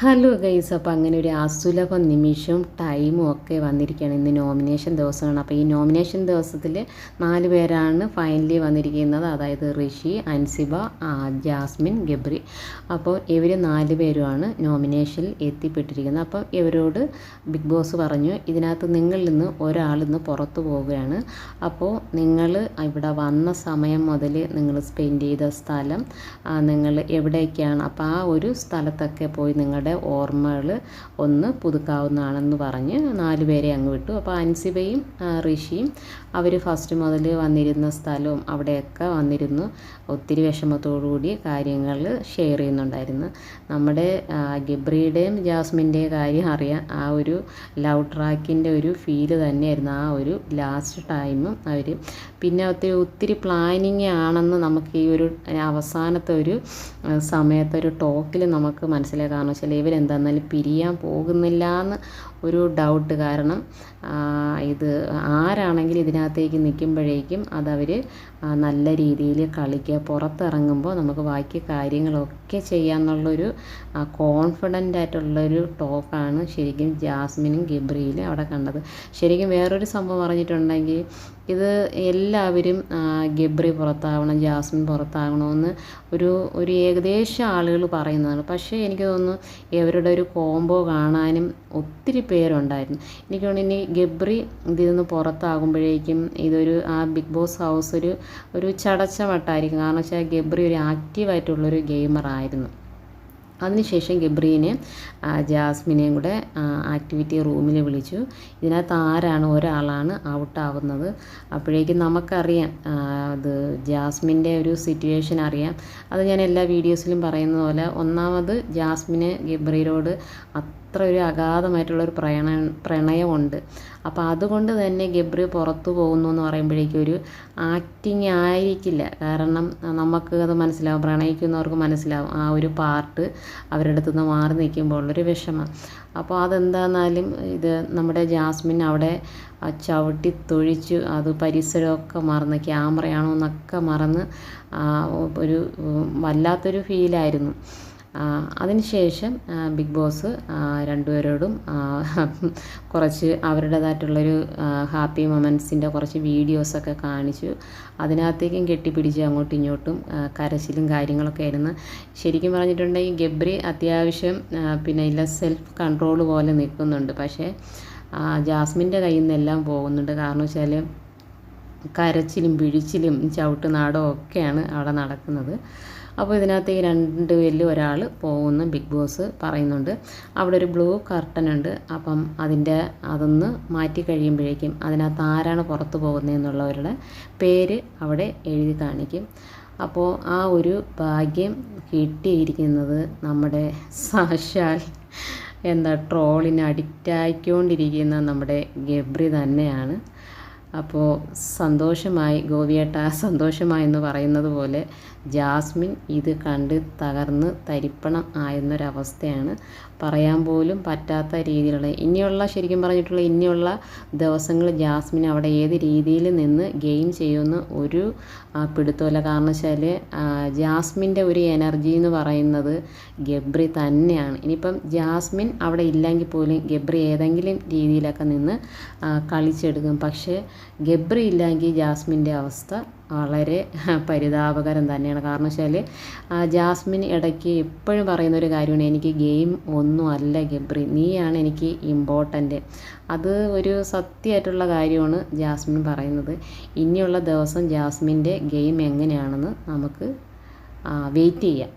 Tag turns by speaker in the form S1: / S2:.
S1: Hello guys, അപ്പോൾ അങ്ങനെ ഒരു അസുലഭ നിമിഷവും ടൈമും ഒക്കെ വന്നിരിക്കുകയാണ്. ഇന്ന് നോമിനേഷൻ ദിവസമാണ്. അപ്പോൾ ഈ നോമിനേഷൻ ദിവസത്തിൽ 4 പേരാണ് ഫൈനലി വന്നിരിക്കുന്നത്. അതായത് ഋഷി, അൻസിബ, ജാസ്മിൻ, ഗബ്രി. അപ്പോൾ ഇവർ 4 പേരുമാണ് നോമിനേഷനിൽ എത്തിപ്പെട്ടിരിക്കുന്നത്. അപ്പോൾ ഇവരോട് ബിഗ് ബോസ് പറഞ്ഞു, ഇതിനകത്ത് നിങ്ങളിൽ നിന്ന് ഒരാളിന്ന് പുറത്തു പോവുകയാണ്. അപ്പോൾ നിങ്ങൾ ഇവിടെ വന്ന സമയം മുതൽ നിങ്ങൾ സ്പെൻഡ് ചെയ്ത സ്ഥലം, നിങ്ങൾ എവിടേക്കാണ്, അപ്പോൾ ആ ഒരു സ്ഥലത്തൊക്കെ പോയി നിങ്ങളുടെ ഓർമ്മകൾ ഒന്ന് പുതുക്കാവുന്നതാണെന്ന് പറഞ്ഞ് 4 പേരെ അങ്ങ് വിട്ടു. അപ്പോൾ അൻസിബയും ഋഷിയും അവർ ഫസ്റ്റ് മുതൽ വന്നിരുന്ന സ്ഥലവും അവിടെയൊക്കെ വന്നിരുന്നു ഒത്തിരി വിഷമത്തോടുകൂടി കാര്യങ്ങൾ ഷെയർ ചെയ്യുന്നുണ്ടായിരുന്നു. നമ്മുടെ ഗബ്രിയുടെയും ജാസ്മിൻ്റെയും കാര്യം അറിയാം. ആ ഒരു ലവ് ട്രാക്കിൻ്റെ ഒരു ഫീല് തന്നെയായിരുന്നു ആ ഒരു ലാസ്റ്റ് ടൈമും. അവർ പിന്നെ ഒത്തിരി പ്ലാനിങ് ആണെന്ന് നമുക്ക് ഈ ഒരു അവസാനത്തെ ഒരു സമയത്തൊരു ടോക്കിൽ നമുക്ക് മനസ്സിലായി. കാരണം വെച്ചാൽ ഇവരെന്താന്നാലും പിരിയാൻ പോകുന്നില്ല എന്ന് ഒരു ഡൗട്ട്. കാരണം ഇത് ആരാണെങ്കിലും ഇതിനകത്തേക്ക് നിൽക്കുമ്പോഴേക്കും അതവർ നല്ല രീതിയിൽ കളിക്കുക, പുറത്തിറങ്ങുമ്പോൾ നമുക്ക് ബാക്കി കാര്യങ്ങളൊക്കെ ചെയ്യാമെന്നുള്ളൊരു കോൺഫിഡൻ്റ് ആയിട്ടുള്ളൊരു ടോക്കാണ് ശരിക്കും ജാസ്മിനും ഗബ്രിയിലും അവിടെ കണ്ടത്. ശരിക്കും വേറൊരു സംഭവം പറഞ്ഞിട്ടുണ്ടെങ്കിൽ ഇത് എല്ലാവരും ഗബ്രി പുറത്താവണം, ജാസ്മിൻ പുറത്താകണമെന്ന് ഒരു ഏകദേശം ആളുകൾ പറയുന്നതാണ്. പക്ഷേ എനിക്ക് തോന്നുന്നു ഇവരുടെ ഒരു കോംബോ കാണാനും ഒത്തിരി പേരുണ്ടായിരുന്നു. എനിക്ക് തോന്നുന്നു ഇനി ഗബ്രി ഇതിൽ നിന്ന് പുറത്താകുമ്പോഴേക്കും ഇതൊരു ബിഗ് ബോസ് ഹൗസ് ഒരു ചടച്ച മട്ടായിരിക്കും. കാരണം വെച്ചാൽ ഗബ്രി ഒരു ആക്റ്റീവായിട്ടുള്ളൊരു ഗെയിമറായിരുന്നു. അതിനുശേഷം ഗബ്രീനെ ജാസ്മിനെയും കൂടെ ആക്ടിവിറ്റി റൂമിൽ വിളിച്ചു. ഇതിനകത്ത് ഒരാളാണ് ഔട്ടാവുന്നത്. അപ്പോഴേക്കും നമുക്കറിയാം അത് ജാസ്മിൻ്റെ ഒരു സിറ്റുവേഷൻ അറിയാം. അത് ഞാൻ എല്ലാ വീഡിയോസിലും പറയുന്നത് പോലെ, ഒന്നാമത് ജാസ്മിന് ഗബ്രിയോട് അത്ര ഒരു അഗാധമായിട്ടുള്ളൊരു പ്രണയമുണ്ട്. അപ്പോൾ അതുകൊണ്ട് തന്നെ ഗബ്രി പുറത്തു പോകുന്നു എന്ന് പറയുമ്പോഴേക്കും ഒരു ആക്ടിങ് ആയിരിക്കില്ല. കാരണം നമുക്ക് അത് മനസ്സിലാവും, പ്രണയിക്കുന്നവർക്ക് മനസ്സിലാവും ആ ഒരു പാർട്ട് അവരുടെ അടുത്ത് നിന്ന് മാറി നിൽക്കുമ്പോൾ ഉള്ളൊരു വിഷമം. അപ്പോൾ അതെന്താണെന്നാലും ഇത് നമ്മുടെ ജാസ്മിൻ അവിടെ ചവിട്ടി തൊഴിച്ചു, അത് പരിസരമൊക്കെ മറന്ന്, ക്യാമറയാണോ എന്നൊക്കെ മറന്ന് ഒരു വല്ലാത്തൊരു ഫീലായിരുന്നു. അതിനുശേഷം ബിഗ് ബോസ് 2 പേരോടും കുറച്ച് അവരുടേതായിട്ടുള്ളൊരു ഹാപ്പി മൊമെൻറ്റ്സിൻ്റെ കുറച്ച് വീഡിയോസൊക്കെ കാണിച്ചു. അതിനകത്തേക്കും കെട്ടിപ്പിടിച്ച് അങ്ങോട്ടും ഇങ്ങോട്ടും കരച്ചിലും കാര്യങ്ങളൊക്കെ ആയിരുന്നു. ശരിക്കും പറഞ്ഞിട്ടുണ്ടെങ്കിൽ ഗബ്രി അത്യാവശ്യം പിന്നെ സെൽഫ് കൺട്രോൾ പോലെ നിൽക്കുന്നുണ്ട്. പക്ഷേ ജാസ്മിൻ്റെ കയ്യിൽ നിന്നെല്ലാം പോകുന്നുണ്ട്. കാരണം വെച്ചാൽ കരച്ചിലും പിഴിച്ചിലും ചവിട്ട് നാടകവും ഒക്കെയാണ് അവിടെ നടക്കുന്നത്. അപ്പോൾ ഇതിനകത്ത് ഈ 2 പേരിൽ ഒരാൾ പോകുമെന്ന് ബിഗ് ബോസ് പറയുന്നുണ്ട്. അവിടെ ഒരു ബ്ലൂ കർട്ടൻ ഉണ്ട്. അപ്പം അതൊന്ന് മാറ്റി കഴിയുമ്പോഴേക്കും അതിനകത്ത് ആരാണ് പുറത്ത് പോകുന്നതെന്നുള്ളവരുടെ പേര് അവിടെ എഴുതി കാണിക്കും. അപ്പോൾ ആ ഒരു ഭാഗ്യം കിട്ടിയിരിക്കുന്നത് നമ്മുടെ സാക്ഷാൽ ട്രോളിന് അഡിക്റ്റായിക്കൊണ്ടിരിക്കുന്ന നമ്മുടെ ഗബ്രി തന്നെയാണ്. അപ്പോൾ സന്തോഷമായി ഗോപിയേട്ട, സന്തോഷമായി എന്ന് പറയുന്നത് പോലെ ജാസ്മിൻ ഇത് കണ്ട് തകർന്ന് തരിപ്പണം ആയെന്നൊരവസ്ഥയാണ്. പറയാൻ പോലും പറ്റാത്ത രീതിയിലുള്ള ശരിക്കും പറഞ്ഞിട്ടുള്ള ഇനിയുള്ള ദിവസങ്ങൾ ജാസ്മിൻ അവിടെ ഏത് രീതിയിൽ നിന്ന് ഗെയിം ചെയ്യുമെന്ന് ഒരു പിടുത്തമില്ല. കാരണം വെച്ചാൽ ജാസ്മിൻ്റെ ഒരു എനർജി എന്ന് പറയുന്നത് ഗബ്രി തന്നെയാണ്. ഇനിയിപ്പം ജാസ്മിൻ അവിടെ ഇല്ലെങ്കിൽ പോലും ഗബ്രി ഏതെങ്കിലും രീതിയിലൊക്കെ നിന്ന് കളിച്ചെടുക്കും. പക്ഷേ ഗബ്രി ഇല്ലെങ്കിൽ ജാസ്മിൻ്റെ അവസ്ഥ വളരെ പരിതാപകരം തന്നെയാണ്. കാരണം വെച്ചാൽ ജാസ്മിൻ ഇടയ്ക്ക് എപ്പോഴും പറയുന്നൊരു കാര്യമാണ്, എനിക്ക് ഗെയിം ഒന്നും അല്ല ഗബ്രി, നീയാണ് എനിക്ക് ഇമ്പോർട്ടൻ്റ്. അത് ഒരു സത്യമായിട്ടുള്ള കാര്യമാണ് ജാസ്മിൻ പറയുന്നത്. ഇനിയുള്ള ദിവസം ജാസ്മിൻ്റെ ഗെയിം എങ്ങനെയാണെന്ന് നമുക്ക് വെയിറ്റ് ചെയ്യാം.